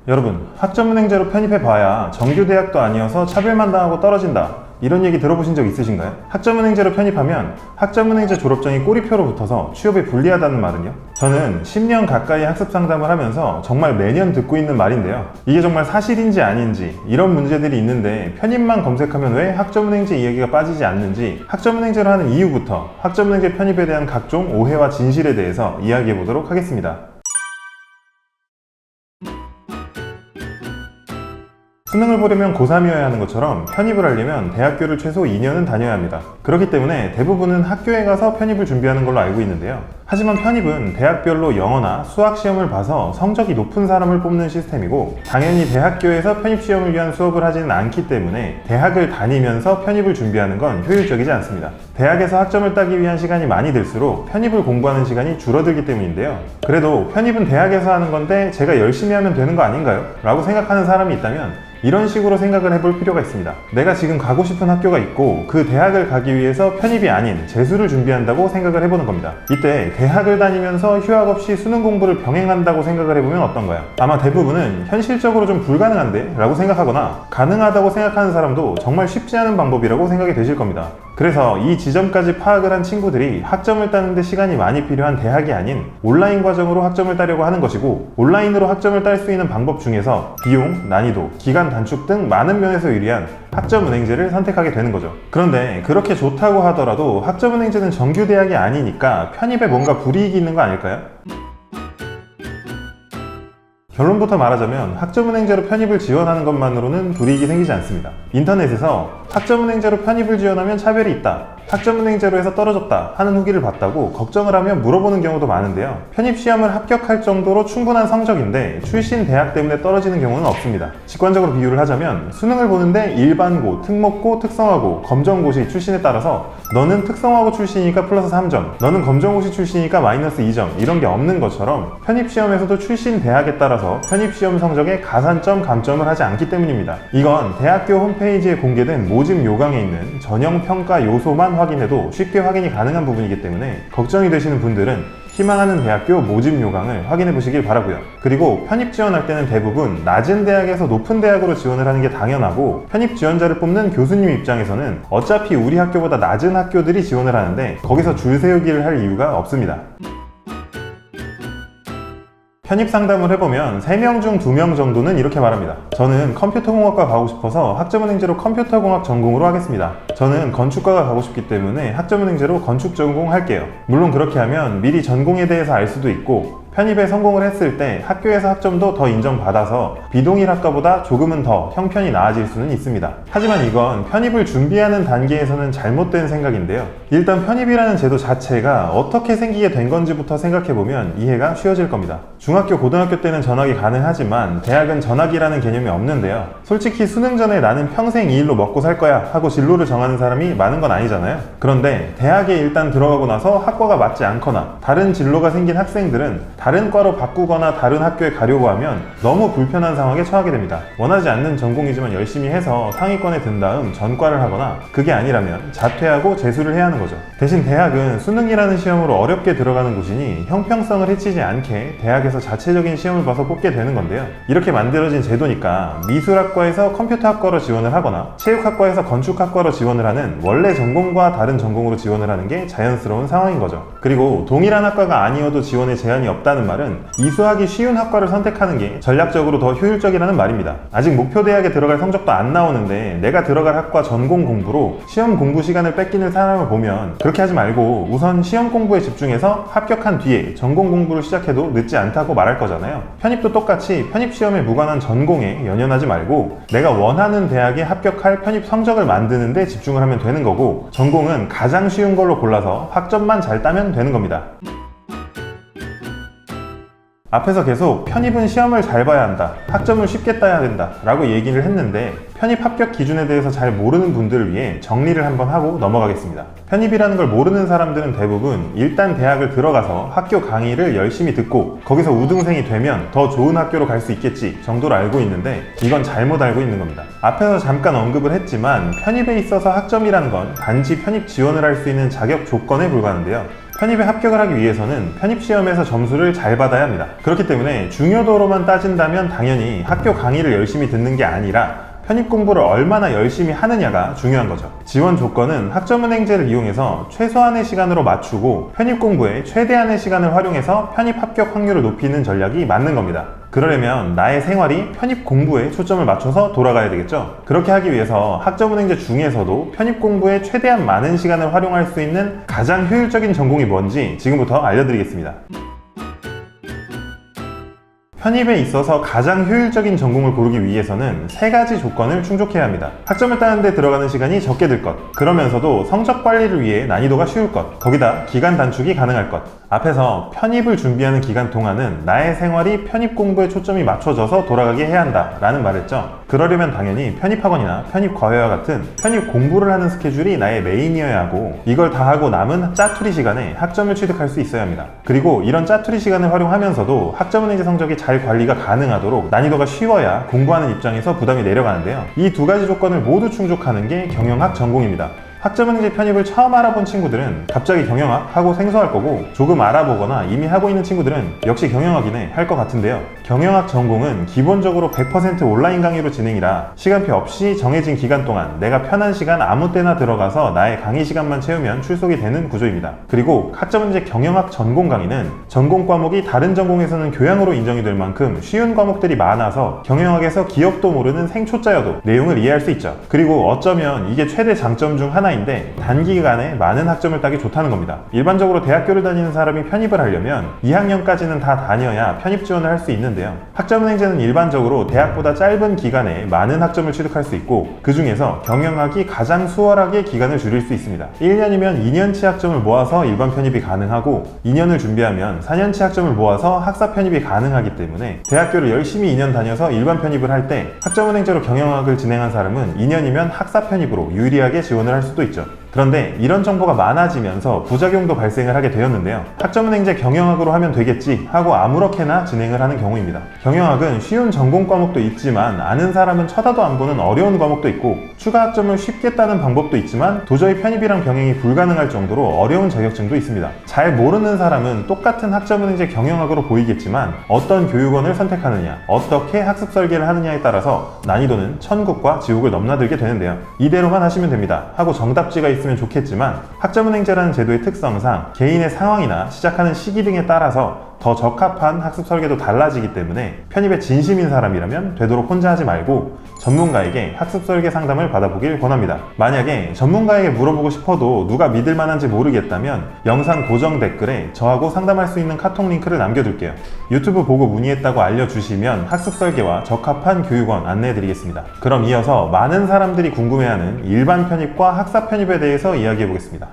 여러분, 학점은행제로 편입해봐야 정규대학도 아니어서 차별만 당하고 떨어진다, 이런 얘기 들어보신 적 있으신가요? 학점은행제로 편입하면 학점은행제 졸업장이 꼬리표로 붙어서 취업에 불리하다는 말은요? 저는 10년 가까이 학습 상담을 하면서 정말 매년 듣고 있는 말인데요. 이게 정말 사실인지 아닌지 이런 문제들이 있는데 편입만 검색하면 왜 학점은행제 이야기가 빠지지 않는지, 학점은행제를 하는 이유부터 학점은행제 편입에 대한 각종 오해와 진실에 대해서 이야기해 보도록 하겠습니다. 수능을 보려면 고3이어야 하는 것처럼 편입을 하려면 대학교를 최소 2년은 다녀야 합니다. 그렇기 때문에 대부분은 학교에 가서 편입을 준비하는 걸로 알고 있는데요. 하지만 편입은 대학별로 영어나 수학 시험을 봐서 성적이 높은 사람을 뽑는 시스템이고, 당연히 대학교에서 편입 시험을 위한 수업을 하지는 않기 때문에 대학을 다니면서 편입을 준비하는 건 효율적이지 않습니다. 대학에서 학점을 따기 위한 시간이 많이 들수록 편입을 공부하는 시간이 줄어들기 때문인데요. 그래도 편입은 대학에서 하는 건데 제가 열심히 하면 되는 거 아닌가요? 라고 생각하는 사람이 있다면 이런 식으로 생각을 해볼 필요가 있습니다. 내가 지금 가고 싶은 학교가 있고 그 대학을 가기 위해서 편입이 아닌 재수를 준비한다고 생각을 해보는 겁니다. 이때 대학을 다니면서 휴학 없이 수능 공부를 병행한다고 생각을 해보면 어떤가요? 아마 대부분은 현실적으로 좀 불가능한데? 라고 생각하거나 가능하다고 생각하는 사람도 정말 쉽지 않은 방법이라고 생각이 되실 겁니다. 그래서 이 지점까지 파악을 한 친구들이 학점을 따는데 시간이 많이 필요한 대학이 아닌 온라인 과정으로 학점을 따려고 하는 것이고, 온라인으로 학점을 딸 수 있는 방법 중에서 비용, 난이도, 기간 단축 등 많은 면에서 유리한 학점은행제를 선택하게 되는 거죠. 그런데 그렇게 좋다고 하더라도 학점은행제는 정규대학이 아니니까 편입에 뭔가 불이익이 있는 거 아닐까요? 결론부터 말하자면 학점은행제로 편입을 지원하는 것만으로는 불이익이 생기지 않습니다. 인터넷에서 학점은행제로 편입을 지원하면 차별이 있다, 학점은행제로 해서 떨어졌다 하는 후기를 봤다고 걱정을 하며 물어보는 경우도 많은데요. 편입시험을 합격할 정도로 충분한 성적인데 출신 대학 때문에 떨어지는 경우는 없습니다. 직관적으로 비유를 하자면 수능을 보는데 일반고, 특목고, 특성화고, 검정고시 출신에 따라서 너는 특성화고 출신이니까 플러스 3점, 너는 검정고시 출신이니까 마이너스 2점, 이런 게 없는 것처럼 편입시험에서도 출신 대학에 따라서 편입시험 성적에 가산점, 감점을 하지 않기 때문입니다. 이건 대학교 홈페이지에 공개된 모집 요강에 있는 전형평가 요소만 확인해도 쉽게 확인이 가능한 부분이기 때문에 걱정이 되시는 분들은 희망하는 대학교 모집 요강을 확인해 보시길 바라고요. 그리고 편입 지원할 때는 대부분 낮은 대학에서 높은 대학으로 지원을 하는 게 당연하고, 편입 지원자를 뽑는 교수님 입장에서는 어차피 우리 학교보다 낮은 학교들이 지원을 하는데 거기서 줄 세우기를 할 이유가 없습니다. 편입 상담을 해보면 3명 중 2명 정도는 이렇게 말합니다. 저는 컴퓨터공학과 가고 싶어서 학점은행제로 컴퓨터공학 전공으로 하겠습니다. 저는 건축과가 가고 싶기 때문에 학점은행제로 건축 전공할게요. 물론 그렇게 하면 미리 전공에 대해서 알 수도 있고, 편입에 성공을 했을 때 학교에서 학점도 더 인정받아서 비동일 학과보다 조금은 더 형편이 나아질 수는 있습니다. 하지만 이건 편입을 준비하는 단계에서는 잘못된 생각인데요. 일단 편입이라는 제도 자체가 어떻게 생기게 된 건지부터 생각해보면 이해가 쉬워질 겁니다. 중학교, 고등학교 때는 전학이 가능하지만 대학은 전학이라는 개념이 없는데요. 솔직히 수능 전에 나는 평생 이 일로 먹고 살 거야 하고 진로를 정하는 사람이 많은 건 아니잖아요. 그런데 대학에 일단 들어가고 나서 학과가 맞지 않거나 다른 진로가 생긴 학생들은 다른 과로 바꾸거나 다른 학교에 가려고 하면 너무 불편한 상황에 처하게 됩니다. 원하지 않는 전공이지만 열심히 해서 상위권에 든 다음 전과를 하거나, 그게 아니라면 자퇴하고 재수를 해야 하는 거죠. 대신 대학은 수능이라는 시험으로 어렵게 들어가는 곳이니 형평성을 해치지 않게 대학에서 자체적인 시험을 봐서 뽑게 되는 건데요. 이렇게 만들어진 제도니까 미술학과에서 컴퓨터학과로 지원을 하거나 체육학과에서 건축학과로 지원을 하는 원래 전공과 다른 전공으로 지원을 하는 게 자연스러운 상황인 거죠. 그리고 동일한 학과가 아니어도 지원에 제한이 없다는 말은 이수하기 쉬운 학과를 선택하는 게 전략적으로 더 효율적이라는 말입니다. 아직 목표 대학에 들어갈 성적도 안 나오는데 내가 들어갈 학과 전공 공부로 시험 공부 시간을 뺏기는 사람을 보면 그렇게 하지 말고 우선 시험 공부에 집중해서 합격한 뒤에 전공 공부를 시작해도 늦지 않다고 말할 거잖아요. 편입도 똑같이 편입 시험에 무관한 전공에 연연하지 말고 내가 원하는 대학에 합격할 편입 성적을 만드는 데 집중을 하면 되는 거고, 전공은 가장 쉬운 걸로 골라서 학점만 잘 따면 되는 겁니다. 앞에서 계속 편입은 시험을 잘 봐야 한다, 학점을 쉽게 따야 된다 라고 얘기를 했는데, 편입 합격 기준에 대해서 잘 모르는 분들을 위해 정리를 한번 하고 넘어가겠습니다. 편입이라는 걸 모르는 사람들은 대부분 일단 대학을 들어가서 학교 강의를 열심히 듣고 거기서 우등생이 되면 더 좋은 학교로 갈 수 있겠지 정도로 알고 있는데, 이건 잘못 알고 있는 겁니다. 앞에서 잠깐 언급을 했지만 편입에 있어서 학점이라는 건 단지 편입 지원을 할 수 있는 자격 조건에 불과한데요. 편입에 합격을 하기 위해서는 편입시험에서 점수를 잘 받아야 합니다. 그렇기 때문에 중요도로만 따진다면 당연히 학교 강의를 열심히 듣는 게 아니라 편입 공부를 얼마나 열심히 하느냐가 중요한 거죠. 지원 조건은 학점은행제를 이용해서 최소한의 시간으로 맞추고 편입 공부에 최대한의 시간을 활용해서 편입 합격 확률을 높이는 전략이 맞는 겁니다. 그러려면 나의 생활이 편입 공부에 초점을 맞춰서 돌아가야 되겠죠. 그렇게 하기 위해서 학점은행제 중에서도 편입 공부에 최대한 많은 시간을 활용할 수 있는 가장 효율적인 전공이 뭔지 지금부터 알려드리겠습니다. 편입에 있어서 가장 효율적인 전공을 고르기 위해서는 3가지 조건을 충족해야 합니다. 학점을 따는 데 들어가는 시간이 적게 들 것, 그러면서도 성적 관리를 위해 난이도가 쉬울 것, 거기다 기간 단축이 가능할 것. 앞에서 편입을 준비하는 기간 동안은 나의 생활이 편입 공부에 초점이 맞춰져서 돌아가게 해야 한다 라는 말했죠. 그러려면 당연히 편입학원이나 편입과외와 같은 편입 공부를 하는 스케줄이 나의 메인이어야 하고, 이걸 다 하고 남은 짜투리 시간에 학점을 취득할 수 있어야 합니다. 그리고 이런 짜투리 시간을 활용하면서도 학점은행제 성적이 잘 관리가 가능하도록 난이도가 쉬워야 공부하는 입장에서 부담이 내려가는데요. 이 2가지 조건을 모두 충족하는 게 경영학 전공입니다. 학점은행제 편입을 처음 알아본 친구들은 갑자기 경영학 하고 생소할 거고, 조금 알아보거나 이미 하고 있는 친구들은 역시 경영학이네 할 것 같은데요. 경영학 전공은 기본적으로 100% 온라인 강의로 진행이라 시간표 없이 정해진 기간 동안 내가 편한 시간 아무 때나 들어가서 나의 강의 시간만 채우면 출석이 되는 구조입니다. 그리고 학점은행제 경영학 전공 강의는 전공 과목이 다른 전공에서는 교양으로 인정이 될 만큼 쉬운 과목들이 많아서 경영학에서 기억도 모르는 생초짜여도 내용을 이해할 수 있죠. 그리고 어쩌면 이게 최대 장점 중 하나인데 단기간에 많은 학점을 따기 좋다는 겁니다. 일반적으로 대학교를 다니는 사람이 편입을 하려면 2학년까지는 다 다녀야 편입 지원을 할 수 있는데요. 학점은행제는 일반적으로 대학보다 짧은 기간에 많은 학점을 취득할 수 있고, 그 중에서 경영학이 가장 수월하게 기간을 줄일 수 있습니다. 1년이면 2년치 학점을 모아서 일반 편입이 가능하고, 2년을 준비하면 4년치 학점을 모아서 학사 편입이 가능하기 때문에 대학교를 열심히 2년 다녀서 일반 편입을 할 때 학점은행제로 경영학을 진행한 사람은 2년이면 학사 편입으로 유리하게 지원을 할 수도 있죠. 그런데 이런 정보가 많아지면서 부작용도 발생을 하게 되었는데요. 학점은행제 경영학으로 하면 되겠지 하고 아무렇게나 진행을 하는 경우입니다. 경영학은 쉬운 전공 과목도 있지만 아는 사람은 쳐다도 안 보는 어려운 과목도 있고, 추가 학점을 쉽게 따는 방법도 있지만 도저히 편입이랑 병행이 불가능할 정도로 어려운 자격증도 있습니다. 잘 모르는 사람은 똑같은 학점은행제 경영학으로 보이겠지만 어떤 교육원을 선택하느냐, 어떻게 학습 설계를 하느냐에 따라서 난이도는 천국과 지옥을 넘나들게 되는데요. 이대로만 하시면 됩니다 하고 정답지가 있으면 좋겠지만, 학점은행제라는 제도의 특성상 개인의 상황이나 시작하는 시기 등에 따라서 더 적합한 학습 설계도 달라지기 때문에 편입에 진심인 사람이라면 되도록 혼자 하지 말고 전문가에게 학습 설계 상담을 받아보길 권합니다. 만약에 전문가에게 물어보고 싶어도 누가 믿을 만한지 모르겠다면 영상 고정 댓글에 저하고 상담할 수 있는 카톡 링크를 남겨둘게요. 유튜브 보고 문의했다고 알려주시면 학습 설계와 적합한 교육원 안내해드리겠습니다. 그럼 이어서 많은 사람들이 궁금해하는 일반 편입과 학사 편입에 대해서 이야기해보겠습니다.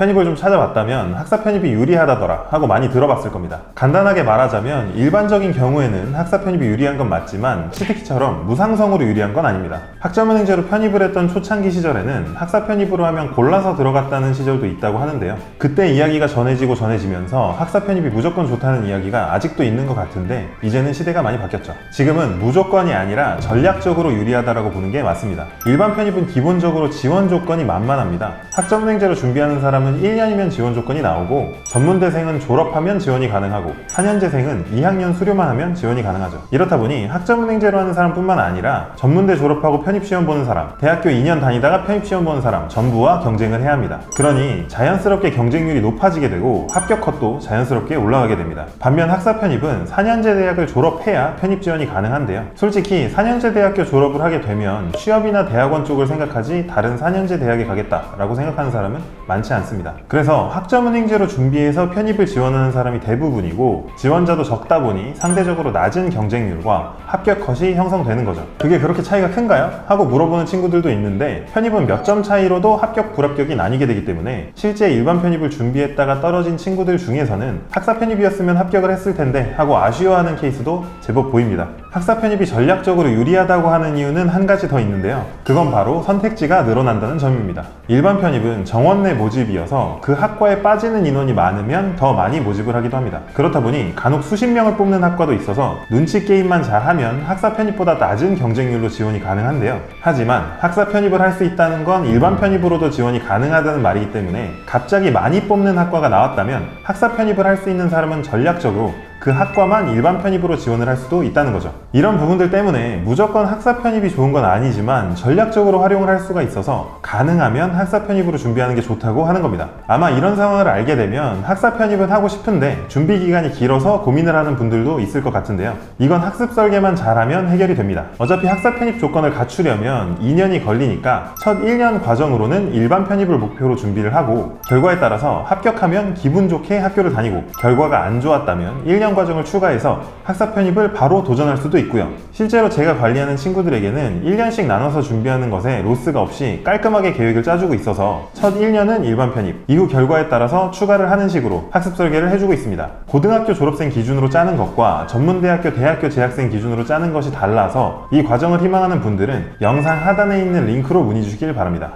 편입을 좀 찾아봤다면 학사 편입이 유리하다더라 하고 많이 들어봤을 겁니다. 간단하게 말하자면 일반적인 경우에는 학사 편입이 유리한 건 맞지만 치트키처럼 무상성으로 유리한 건 아닙니다. 학점은행제로 편입을 했던 초창기 시절에는 학사 편입으로 하면 골라서 들어갔다는 시절도 있다고 하는데요. 그때 이야기가 전해지면서 학사 편입이 무조건 좋다는 이야기가 아직도 있는 것 같은데, 이제는 시대가 많이 바뀌었죠. 지금은 무조건이 아니라 전략적으로 유리하다라고 보는 게 맞습니다. 일반 편입은 기본적으로 지원 조건이 만만합니다. 학점은행제로 준비하는 사람은 1년이면 지원 조건이 나오고, 전문대생은 졸업하면 지원이 가능하고, 4년제생은 2학년 수료만 하면 지원이 가능하죠. 이렇다 보니 학점은행제로 하는 사람뿐만 아니라 전문대 졸업하고 편입시험 보는 사람, 대학교 2년 다니다가 편입시험 보는 사람 전부와 경쟁을 해야 합니다. 그러니 자연스럽게 경쟁률이 높아지게 되고 합격 컷도 자연스럽게 올라가게 됩니다. 반면 학사 편입은 4년제 대학을 졸업해야 편입 지원이 가능한데요. 솔직히 4년제 대학교 졸업을 하게 되면 취업이나 대학원 쪽을 생각하지 다른 4년제 대학에 가겠다라고 생각하는 사람은 많지 않습니다. 그래서 학점은행제로 준비해서 편입을 지원하는 사람이 대부분이고, 지원자도 적다 보니 상대적으로 낮은 경쟁률과 합격 컷이 형성되는 거죠. 그게 그렇게 차이가 큰가요? 하고 물어보는 친구들도 있는데, 편입은 몇 점 차이로도 합격 불합격이 나뉘게 되기 때문에 실제 일반 편입을 준비했다가 떨어진 친구들 중에서는 학사 편입이었으면 합격을 했을 텐데 하고 아쉬워하는 케이스도 제법 보입니다. 학사 편입이 전략적으로 유리하다고 하는 이유는 한 가지 더 있는데요. 그건 바로 선택지가 늘어난다는 점입니다. 일반 편입은 정원 내 모집이어서 그 학과에 빠지는 인원이 많으면 더 많이 모집을 하기도 합니다. 그렇다 보니 간혹 수십 명을 뽑는 학과도 있어서 눈치 게임만 잘하면 학사 편입보다 낮은 경쟁률로 지원이 가능한데요. 하지만 학사 편입을 할 수 있다는 건 일반 편입으로도 지원이 가능하다는 말이기 때문에 갑자기 많이 뽑는 학과가 나왔다면 학사 편입을 할 수 있는 사람은 전략적으로 그 학과만 일반 편입으로 지원을 할 수도 있다는 거죠. 이런 부분들 때문에 무조건 학사 편입이 좋은 건 아니지만 전략적으로 활용을 할 수가 있어서 가능하면 학사 편입으로 준비하는 게 좋다고 하는 겁니다. 아마 이런 상황을 알게 되면 학사 편입은 하고 싶은데 준비 기간이 길어서 고민을 하는 분들도 있을 것 같은데요. 이건 학습 설계만 잘하면 해결이 됩니다. 어차피 학사 편입 조건을 갖추려면 2년이 걸리니까 첫 1년 과정으로는 일반 편입을 목표로 준비를 하고 결과에 따라서 합격하면 기분 좋게 학교를 다니고 결과가 안 좋았다면 1년 과정을 추가해서 학사 편입을 바로 도전할 수도 있고요. 실제로 제가 관리하는 친구들에게는 1년씩 나눠서 준비하는 것에 로스가 없이 깔끔하게 계획을 짜주고 있어서 첫 1년은 일반 편입, 이후 결과에 따라서 추가를 하는 식으로 학습 설계를 해주고 있습니다. 고등학교 졸업생 기준으로 짜는 것과 전문대학교, 대학교 재학생 기준으로 짜는 것이 달라서 이 과정을 희망하는 분들은 영상 하단에 있는 링크로 문의 주시길 바랍니다.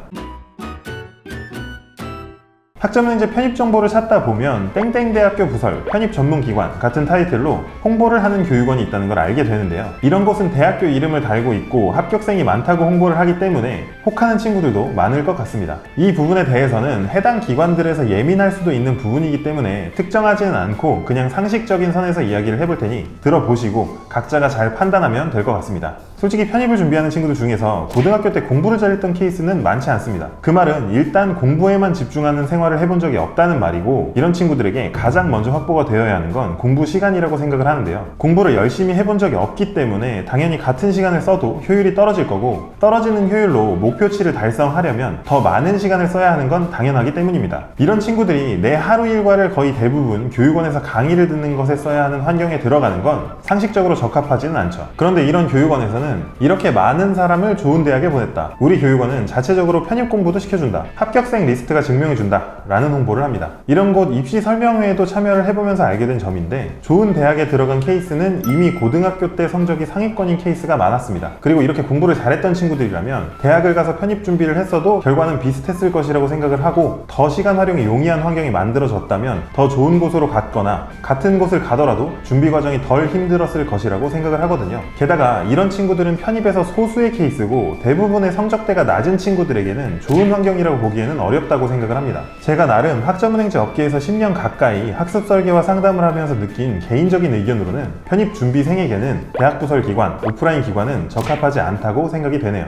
학점은행제 편입 정보를 찾다 보면 땡땡대학교 부설, 편입 전문기관 같은 타이틀로 홍보를 하는 교육원이 있다는 걸 알게 되는데요. 이런 곳은 대학교 이름을 달고 있고 합격생이 많다고 홍보를 하기 때문에 혹하는 친구들도 많을 것 같습니다. 이 부분에 대해서는 해당 기관들에서 예민할 수도 있는 부분이기 때문에 특정하지는 않고 그냥 상식적인 선에서 이야기를 해볼 테니 들어보시고 각자가 잘 판단하면 될 것 같습니다. 솔직히 편입을 준비하는 친구들 중에서 고등학교 때 공부를 잘했던 케이스는 많지 않습니다. 그 말은 일단 공부에만 집중하는 생활을 해본 적이 없다는 말이고, 이런 친구들에게 가장 먼저 확보가 되어야 하는 건 공부 시간이라고 생각을 하는데요. 공부를 열심히 해본 적이 없기 때문에 당연히 같은 시간을 써도 효율이 떨어질 거고, 떨어지는 효율로 목표치를 달성하려면 더 많은 시간을 써야 하는 건 당연하기 때문입니다. 이런 친구들이 내 하루 일과를 거의 대부분 교육원에서 강의를 듣는 것에 써야 하는 환경에 들어가는 건 상식적으로 적합하지는 않죠. 그런데 이런 교육원에서는 이렇게 많은 사람을 좋은 대학에 보냈다, 우리 교육원은 자체적으로 편입 공부도 시켜준다, 합격생 리스트가 증명해준다 라는 홍보를 합니다. 이런 곳 입시 설명회에도 참여를 해보면서 알게 된 점인데, 좋은 대학에 들어간 케이스는 이미 고등학교 때 성적이 상위권인 케이스가 많았습니다. 그리고 이렇게 공부를 잘했던 친구들이라면 대학을 가서 편입 준비를 했어도 결과는 비슷했을 것이라고 생각을 하고, 더 시간 활용이 용이한 환경이 만들어졌다면 더 좋은 곳으로 갔거나 같은 곳을 가더라도 준비 과정이 덜 힘들었을 것이라고 생각을 하거든요. 게다가 이런 친구들은 편입에서 소수의 케이스고, 대부분의 성적대가 낮은 친구들에게는 좋은 환경이라고 보기에는 어렵다고 생각을 합니다. 제가 나름 학점은행제 업계에서 10년 가까이 학습 설계와 상담을 하면서 느낀 개인적인 의견으로는 편입 준비생에게는 대학 부설 기관, 오프라인 기관은 적합하지 않다고 생각이 되네요.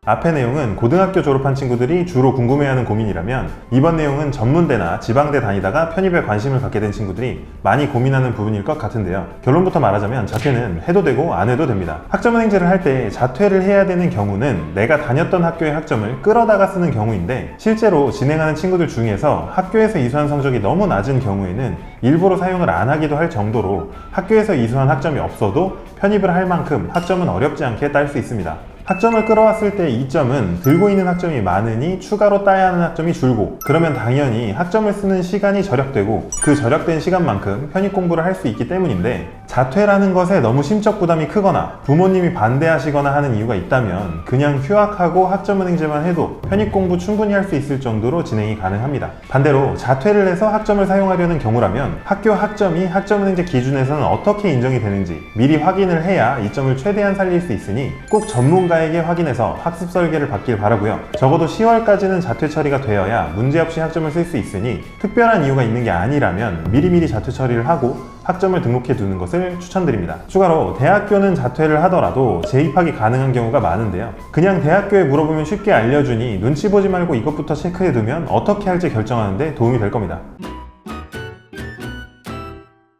앞의 내용은 고등학교 졸업한 친구들이 주로 궁금해하는 고민이라면, 이번 내용은 전문대나 지방대 다니다가 편입에 관심을 갖게 된 친구들이 많이 고민하는 부분일 것 같은데요. 결론부터 말하자면 자퇴는 해도 되고 안 해도 됩니다. 학점은행제를 할 때 자퇴를 해야 되는 경우는 내가 다녔던 학교의 학점을 끌어다가 쓰는 경우인데, 실제로 진행하는 친구들 중에서 학교에서 이수한 성적이 너무 낮은 경우에는 일부러 사용을 안 하기도 할 정도로 학교에서 이수한 학점이 없어도 편입을 할 만큼 학점은 어렵지 않게 딸 수 있습니다. 학점을 끌어왔을 때 이점은 들고 있는 학점이 많으니 추가로 따야 하는 학점이 줄고, 그러면 당연히 학점을 쓰는 시간이 절약되고 그 절약된 시간만큼 편입 공부를 할 수 있기 때문인데, 자퇴라는 것에 너무 심적 부담이 크거나 부모님이 반대하시거나 하는 이유가 있다면 그냥 휴학하고 학점은행제만 해도 편입 공부 충분히 할 수 있을 정도로 진행이 가능합니다. 반대로 자퇴를 해서 학점을 사용하려는 경우라면 학교 학점이 학점은행제 기준에서는 어떻게 인정이 되는지 미리 확인을 해야 이점을 최대한 살릴 수 있으니 꼭 전문가에게 확인해서 학습 설계를 받길 바라고요. 적어도 10월까지는 자퇴 처리가 되어야 문제없이 학점을 쓸 수 있으니 특별한 이유가 있는 게 아니라면 미리미리 자퇴 처리를 하고 학점을 등록해 두는 것을 추천드립니다. 추가로 대학교는 자퇴를 하더라도 재입학이 가능한 경우가 많은데요. 그냥 대학교에 물어보면 쉽게 알려주니 눈치 보지 말고 이것부터 체크해 두면 어떻게 할지 결정하는 데 도움이 될 겁니다.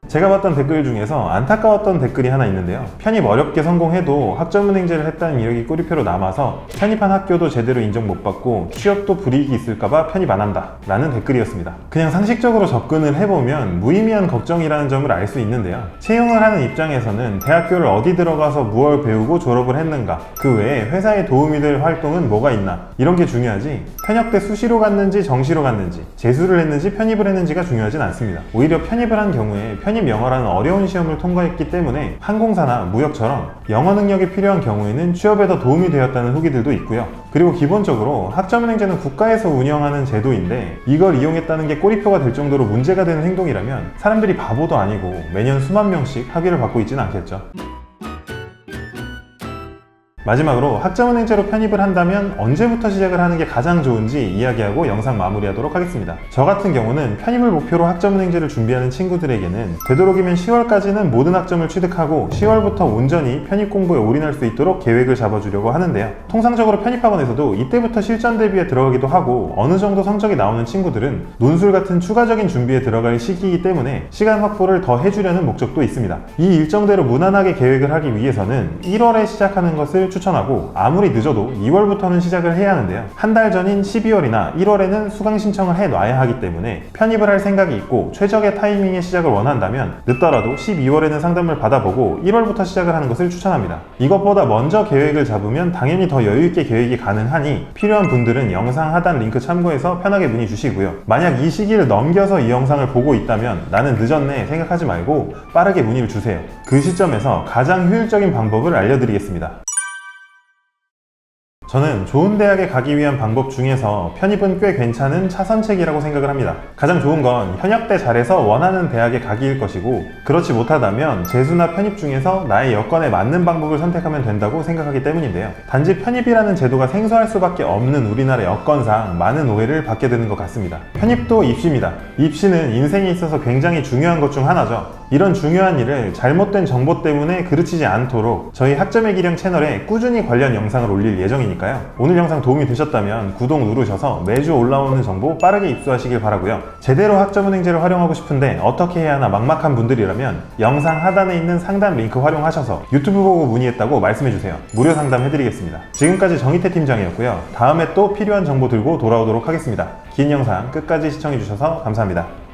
제가 봤던 댓글 중에서 안타까웠던 댓글이 하나 있는데요. 편입 어렵게 성공해도 학점은행제를 했다는 이력이 꼬리표로 남아서 편입한 학교도 제대로 인정 못 받고 취업도 불이익이 있을까봐 편입 안 한다 라는 댓글이었습니다. 그냥 상식적으로 접근을 해보면 무의미한 걱정이라는 점을 알 수 있는데요. 채용을 하는 입장에서는 대학교를 어디 들어가서 무엇을 배우고 졸업을 했는가, 그 외에 회사에 도움이 될 활동은 뭐가 있나, 이런 게 중요하지 편입 때 수시로 갔는지 정시로 갔는지 재수를 했는지 편입을 했는지가 중요하진 않습니다. 오히려 편입을 한 경우에 편입 편입 영어라는 어려운 시험을 통과했기 때문에 항공사나 무역처럼 영어 능력이 필요한 경우에는 취업에 더 도움이 되었다는 후기들도 있고요. 그리고 기본적으로 학점은행제는 국가에서 운영하는 제도인데 이걸 이용했다는 게 꼬리표가 될 정도로 문제가 되는 행동이라면 사람들이 바보도 아니고 매년 수만 명씩 학위를 받고 있지는 않겠죠. 마지막으로 학점은행제로 편입을 한다면 언제부터 시작을 하는 게 가장 좋은지 이야기하고 영상 마무리하도록 하겠습니다. 저 같은 경우는 편입을 목표로 학점은행제를 준비하는 친구들에게는 되도록이면 10월까지는 모든 학점을 취득하고 10월부터 온전히 편입 공부에 올인할 수 있도록 계획을 잡아주려고 하는데요. 통상적으로 편입학원에서도 이때부터 실전 대비에 들어가기도 하고 어느 정도 성적이 나오는 친구들은 논술 같은 추가적인 준비에 들어갈 시기이기 때문에 시간 확보를 더 해주려는 목적도 있습니다. 이 일정대로 무난하게 계획을 하기 위해서는 1월에 시작하는 것을 추천하고 아무리 늦어도 2월부터는 시작을 해야 하는데요. 한 달 전인 12월이나 1월에는 수강 신청을 해놔야 하기 때문에 편입을 할 생각이 있고 최적의 타이밍에 시작을 원한다면 늦더라도 12월에는 상담을 받아보고 1월부터 시작을 하는 것을 추천합니다. 이것보다 먼저 계획을 잡으면 당연히 더 여유있게 계획이 가능하니 필요한 분들은 영상 하단 링크 참고해서 편하게 문의 주시고요. 만약 이 시기를 넘겨서 이 영상을 보고 있다면 나는 늦었네 생각하지 말고 빠르게 문의를 주세요. 그 시점에서 가장 효율적인 방법을 알려드리겠습니다. 저는 좋은 대학에 가기 위한 방법 중에서 편입은 꽤 괜찮은 차선책이라고 생각을 합니다. 가장 좋은 건 현역대 잘해서 원하는 대학에 가기일 것이고 그렇지 못하다면 재수나 편입 중에서 나의 여건에 맞는 방법을 선택하면 된다고 생각하기 때문인데요. 단지 편입이라는 제도가 생소할 수밖에 없는 우리나라 여건상 많은 오해를 받게 되는 것 같습니다. 편입도 입시입니다. 입시는 인생에 있어서 굉장히 중요한 것 중 하나죠. 이런 중요한 일을 잘못된 정보 때문에 그르치지 않도록 저희 학점의 기량 채널에 꾸준히 관련 영상을 올릴 예정이니까요. 오늘 영상 도움이 되셨다면 구독 누르셔서 매주 올라오는 정보 빠르게 입수하시길 바라고요. 제대로 학점은행제를 활용하고 싶은데 어떻게 해야 하나 막막한 분들이라면 영상 하단에 있는 상담 링크 활용하셔서 유튜브 보고 문의했다고 말씀해주세요. 무료 상담 해드리겠습니다. 지금까지 정희태 팀장이었고요. 다음에 또 필요한 정보 들고 돌아오도록 하겠습니다. 긴 영상 끝까지 시청해주셔서 감사합니다.